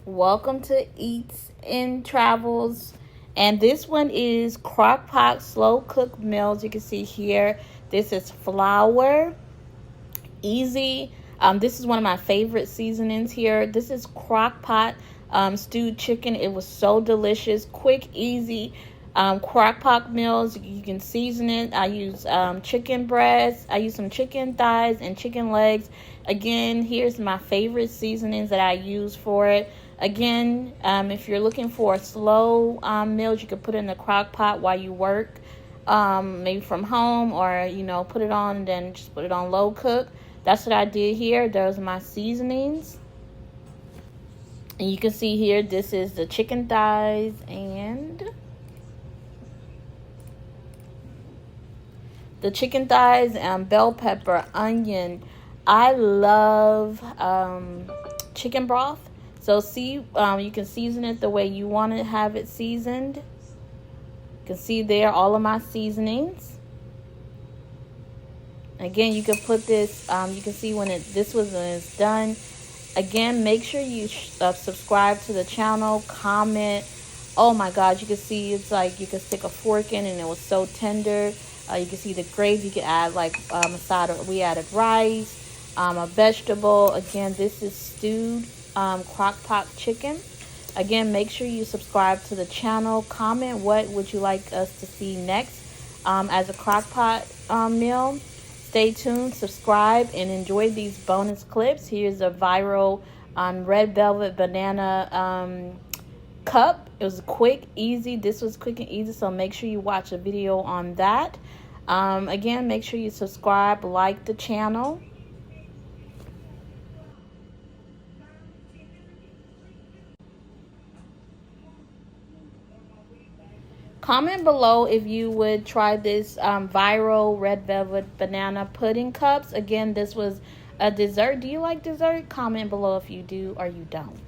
Welcome to Eats and Travels. And this one is Crockpot slow cooked meals. You can see here, this is flour, easy. This is one of my favorite seasonings here. This is Crockpot stewed chicken. It was so delicious, quick, easy. Crockpot meals, you can season it. I use chicken breasts. I use some chicken thighs and chicken legs. Again, here's my favorite seasonings that I use for it. Again, if you're looking for slow meals, you can put it in the crock pot while you work, maybe from home, or put it on and then just put it on low cook. That's what I did here. Those are my seasonings. And you can see here, this is the chicken thighs and the chicken thighs and bell pepper, onion. I love chicken broth. So see, you can season it the way you want to have it seasoned. You can see there all of my seasonings. Again, you can put this, you can see when it's done. Again, make sure you subscribe to the channel, comment. Oh my God, you can see it's like you can stick a fork in and it was so tender. You can see the gravy. You can add like a side of, we added rice, a vegetable. Again, this is stewed Crockpot chicken. Again, make sure you subscribe to the channel. Comment what would you like us to see next as a crockpot meal. Stay tuned, subscribe, and enjoy these bonus clips. Here's a viral red velvet banana cup. It was quick, easy. This was quick and easy, so make sure you watch a video on that. Again, make sure you subscribe, like the channel. Comment below if you would try this viral red velvet banana pudding cups. Again, this was a dessert. Do you like dessert? Comment below if you do or you don't.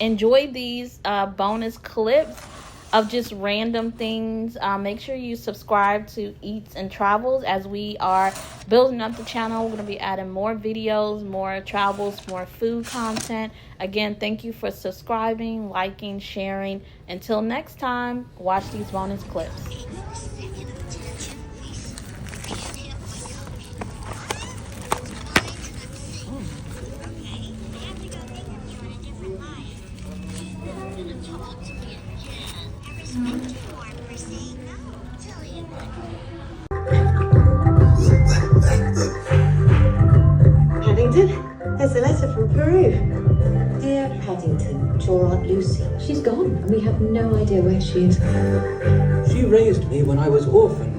Enjoy these bonus clips of just random things. Make sure you subscribe to Eats and Travels as we are building up the channel. We're going to be adding more videos, more travels, more food content. Again, thank you for subscribing, liking, sharing. Until next time, watch these bonus clips. Paddington, there's a letter from Peru. Dear Paddington, it's your Aunt Lucy. She's gone, and we have no idea where she is. She raised me when I was orphaned.